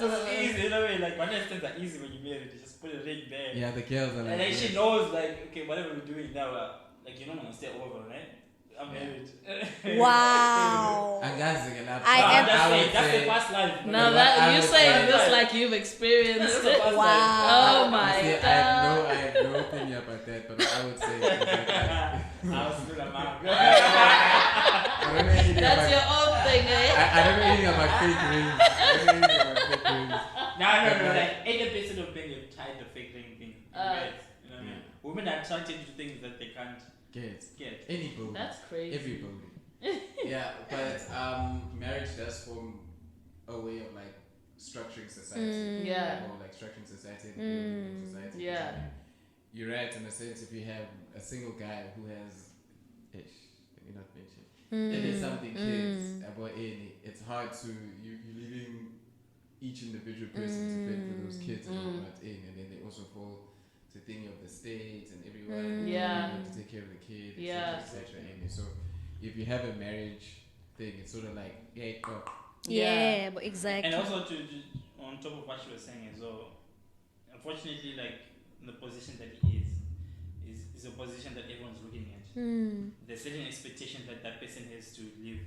It's easy, in a way, like one of the things are easy when you marry, you just put a ring there. Yeah, the girls are And like. then she knows, like, okay, whatever we're doing now, like, you're not gonna stay over, right? I'm married. Wow. I That's the past life. No, that you're saying this like you've experienced it. Wow. Oh my See, god. I have no opinion about that, but I would say I was still a man. I don't know anything That's about, your own thing, eh? I don't know anything about fake rings. I don't know anything about fake rings. No. Like 80% of men are tied to fake ring thing. Right? You know what I mean? Women are attracted to things that they can't get. Anybody. That's crazy. Everybody. Yeah, but marriage does form a way of like structuring society. Yeah. Or like structuring society and building society. Yeah. You're right in a sense if you have a single guy who has let me not mention. If there's something kids about any, it's hard to you're leaving each individual person to fend for those kids and whatnot in, and then they also fall to thinking of the state and everyone. Yeah. You have to take care of the kids, Yeah. etc. So if you have a marriage thing, it's sort of like go. Yeah, but exactly. And also to on top of what you were saying as well, unfortunately, like the position that he is a position that everyone's looking at. There's certain expectation that that person has to live,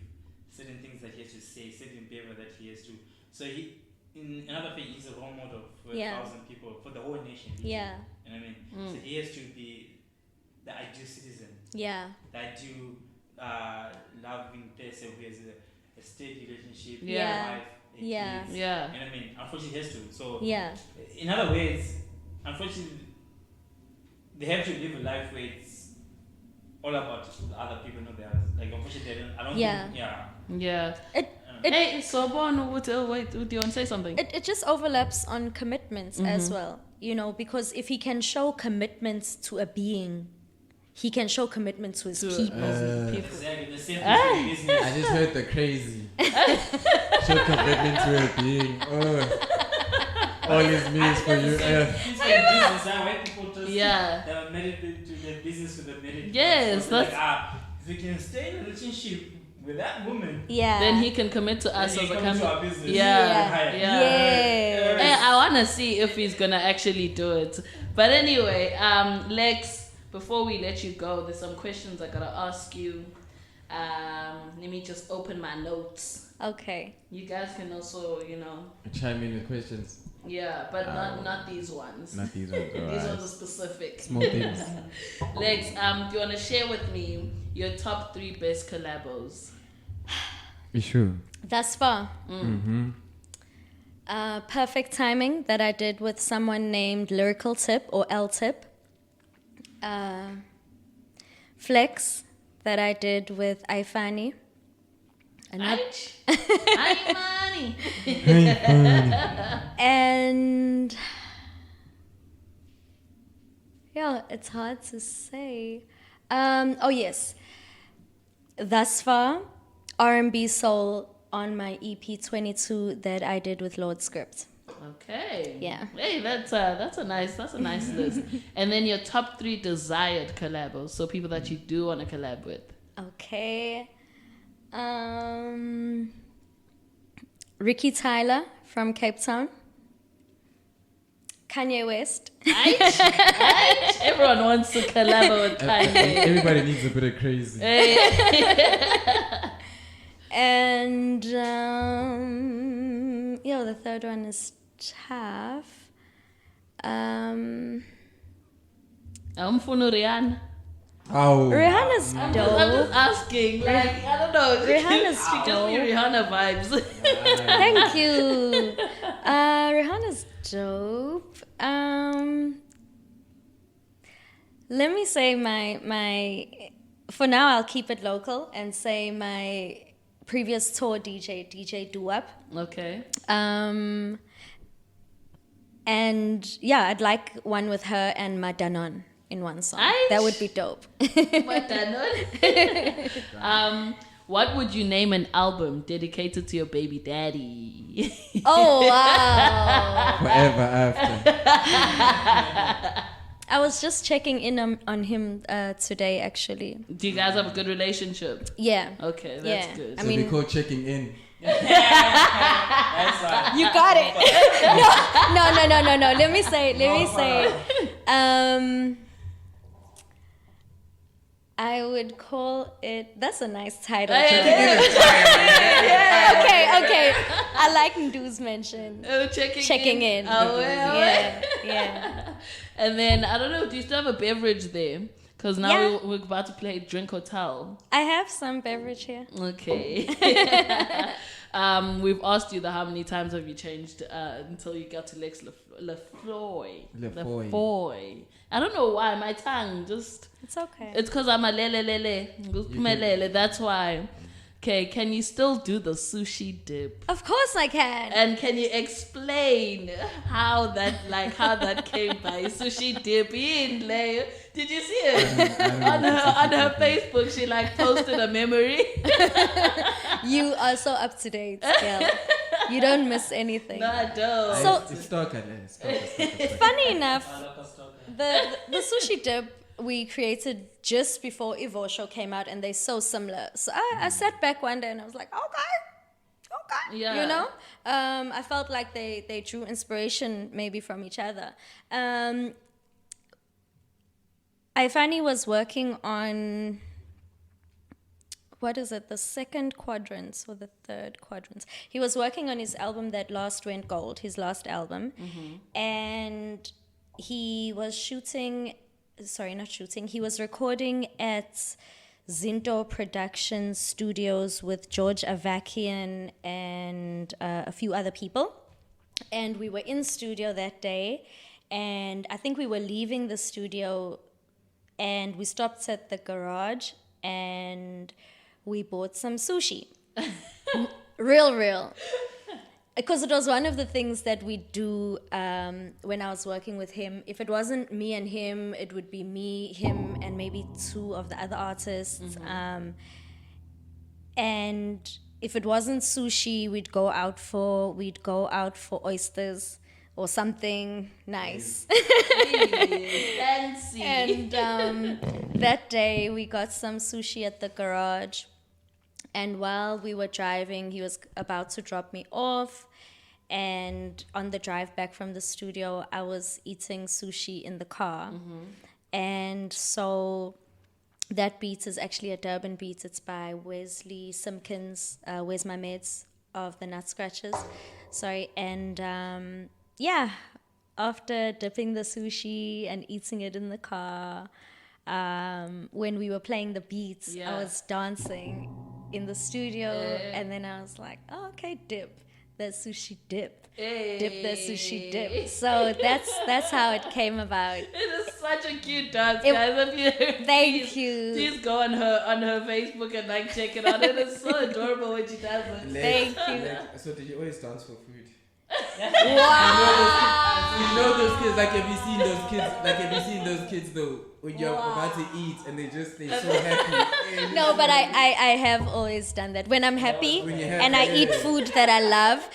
certain things that he has to say, certain behavior that he has to. So he, in another way, he's a role model for 1,000 people, for the whole nation. Yeah. You know what I mean? So he has to be the ideal citizen. Yeah. The ideal loving person who has a steady relationship, Yeah. a wife, a Yeah. kids. Yeah. You know what I mean? Unfortunately, he has to. So Yeah. in other ways, unfortunately, they have to live a life where it's all about the other people, not theirs. Like, unfortunately, I don't think, Yeah. It Hey, so Bon, wait, do you want to say something? it just overlaps on commitments as well, you know, because if he can show commitments to a being, he can show commitment to his people. Exactly, the same thing in business. I just heard the crazy. Show commitment to a being. All his means for you. It's like business, where people just Yeah. they're married to their business with the married. Yes, so that's- like, if we can stay in a relationship with that woman, Yeah. Then he can commit to us then as he a comes to company. our business. Yeah. Yes. Hey, I want to see if he's gonna actually do it. But anyway, Lex, before we let you go, there's some questions I gotta ask you. Let me just open my notes. Okay. You guys can also, Chime in with questions. yeah, but not these ones. Not these ones. These ones are specific. Small things. Lex, do you want to share with me your top 3 best collabos? Be sure. Thus far. Perfect Timing that I did with someone named Lyrical Tip or L Tip. Flex that I did with Ifani. Money. And yeah, it's hard to say. Oh yes, thus far, R&B Soul on my EP 22 that I did with Lord Script. Okay. Yeah. Hey, that's a nice list. And then your top 3 desired collabos, so people that you do want to collab with. Okay. Ricky Tyler from Cape Town. Kanye West. Everyone wants to collab with Kanye. Everybody needs a bit of crazy. And the third one is tough. Rihanna. Oh. Rihanna's I'm dope. just asking. Like, I don't know. Rihanna's she gives me Rihanna vibes. Thank you. Rihanna's dope. Let me say my for now I'll keep it local and say my previous tour DJ Duap. Okay. And yeah, I'd like one with her and Madanon in one song. Aish. That would be dope. What would you name an album dedicated to your baby daddy? Oh, wow. Forever after. I was just checking in on him today, actually. Do you guys have a good relationship? Yeah. Okay, that's good. I So mean, we call checking in. That's you got it. No. Let me say. I would call it. That's a nice title. Yeah. Okay. I like Ndu's mention. Oh, checking in. Oh, well. Yeah. And then, I don't know, do you still have a beverage there? Because now Yeah. we're about to play Drink or Tell. I have some beverage here. Okay. We've asked you how many times have you changed until you got to Lex Lefoy. Lefoy. I don't know why, my tongue just... It's okay. It's because I'm a lele. That's why. Okay, can you still do the sushi dip? Of course I can. And can you explain how that came by? Sushi dip in layer. Did you see it? on her Facebook, she posted a memory. You are so up to date, girl. You don't miss anything. No, I don't. So- It's stalker. Funny enough, the sushi dip we created just before Evo Show came out, and they're so similar. So I sat back one day and I was like, okay. Yeah. You know? I felt like they drew inspiration maybe from each other. Ifani was working on, what is it, the second quadrants or the third quadrants? He was working on his album that last went gold, his last album. And he was he was recording at Zinto Production Studios with George Avakian and a few other people. And we were in studio that day, and I think we were leaving the studio, and we stopped at the garage and we bought some sushi. Real. Because it was one of the things that we do when I was working with him. If it wasn't me and him, it would be me, him, and maybe two of the other artists. And if it wasn't sushi, we'd go out for oysters or something nice. Fancy. And that day we got some sushi at the garage. And while we were driving, he was about to drop me off. And on the drive back from the studio, I was eating sushi in the car. And so that beat is actually a Durban beat. It's by Wesley Simpkins, Where's My Meds of the Nut Scratchers. Sorry. And after dipping the sushi and eating it in the car, when we were playing the beats, I was dancing in the studio, and then I was like, oh, okay, dip that sushi dip. Dip that sushi dip. So that's how it came about. It is such a cute dance, guys. Thank you. Please go on her Facebook and check it out. It is so adorable when she does it. Thank you. So did you always dance for food? Wow. You know those kids, have you seen those kids though, when you're about to eat and they're so happy. No, but I have always done that. When I'm happy and I eat food that I love,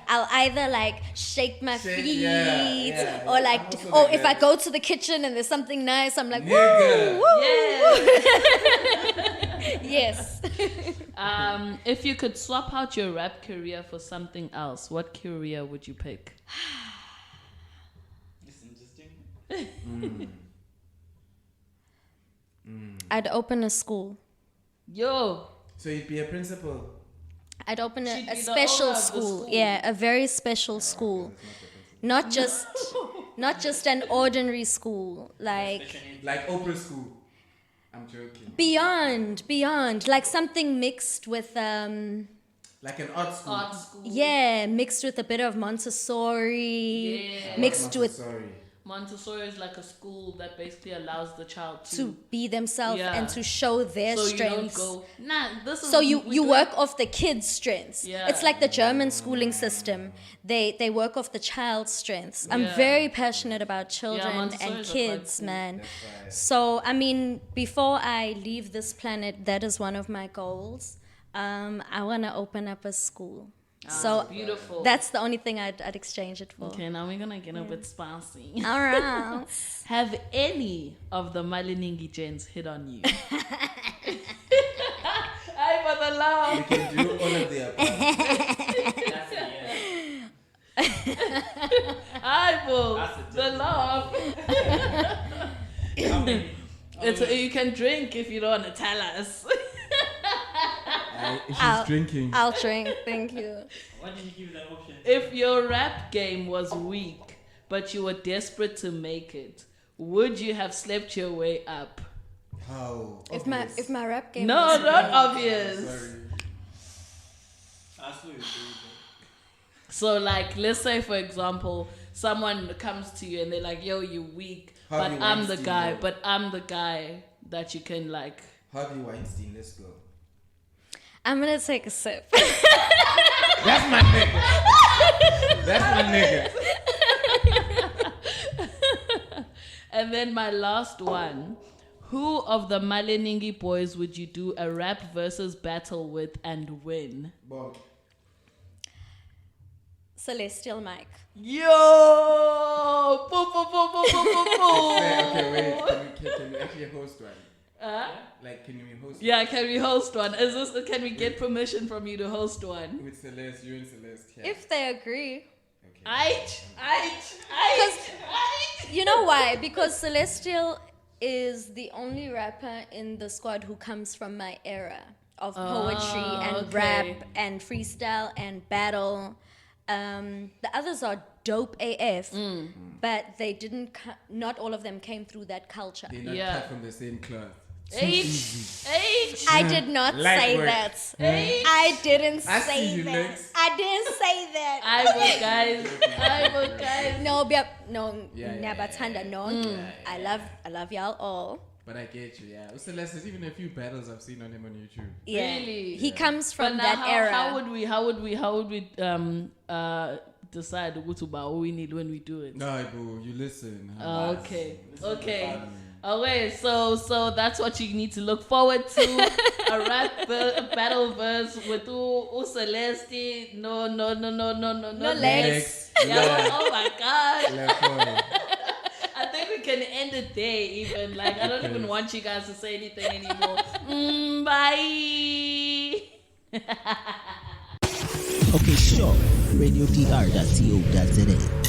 I'll either shake my feet or if I go to the kitchen and there's something nice, I'm like, woo, woo. Yes. If you could swap out your rap career for something else, what career would you pick? It's interesting. I'd open a school. Yo. So you'd be a principal? I'd open She'd a be the special owner of the school. school. Yeah, a very special school. Not just an ordinary school. Like Oprah school. I'm joking. Beyond. Like something mixed with like an art school. yeah, mixed with a bit of Montessori. Yeah. Mixed with Montessori is like a school that basically allows the child to be themselves Yeah. and to show their so strengths. you don't go, nah, this is... So you we do work it." off the kids' strengths. Yeah. It's like the German schooling system. They work off the child's strengths. I'm Yeah. very passionate about children Montessori and is quite kids, cool. man. That's why. So I mean, before I leave this planet, that is one of my goals. I want to open up a school. So Beautiful. that's the only thing I'd exchange it for. Okay, now we're gonna get a bit spicy. All right. Have any of the Maleningi gents hit on you? I for the We laugh. can do all of the above. That's it, yeah. I for That's a the laugh. How many? You can drink if you don't want to tell us. She's drinking. I'll drink. Thank you. Why didn't you give that option? If your rap game was weak, but you were desperate to make it, would you have slept your way up? How? If my rap game No, was not obvious. Sorry. I saw you. So, like, let's say, for example, someone comes to you and they're like, yo, you weak, Harvey but I'm the Weinstein, guy, though. but I'm the guy that you can, like... Harvey Weinstein, let's go. I'm gonna take a sip. That's my nigga. That's my nigga. And then my last one. Who of the Maleningi boys would you do a rap versus battle with and win? Bob. Celestial Mike. Yo! Boom, boom, boom, boom, boom, boom, boom. Okay, wait. Can we actually host one? Like, can we host Yeah, can we host one? Can we get permission from you to host one? one? With Celeste, you and Celeste. Yeah. If they agree. Okay. Aight. You know why? Because Celestial is the only rapper in the squad who comes from my era of poetry and okay. rap and freestyle and battle. The others are dope AF, but they didn't. Not all of them came through that culture. They're not Yeah. cut from the same cloth. H. I did not Light say work. that. H. I didn't I say see you, that. Lex. I didn't say that. I will, guys. No, no, Yeah, Nyabatanda, no. I love y'all all. But I get you, yeah. Celeste, there's even a few battles I've seen on him on YouTube. Yeah. Really? He comes from But that now era. How would we decide what we need when we do it? No, boo, you listen. Okay. Okay, so that's what you need to look forward to. A rap battle verse with Celeste. No, Lex. Yeah, oh my god. Lefoy. I think we can end it there even. Like, I don't even want you guys to say anything anymore. Bye. Okay, sure. RadioDR.co.za.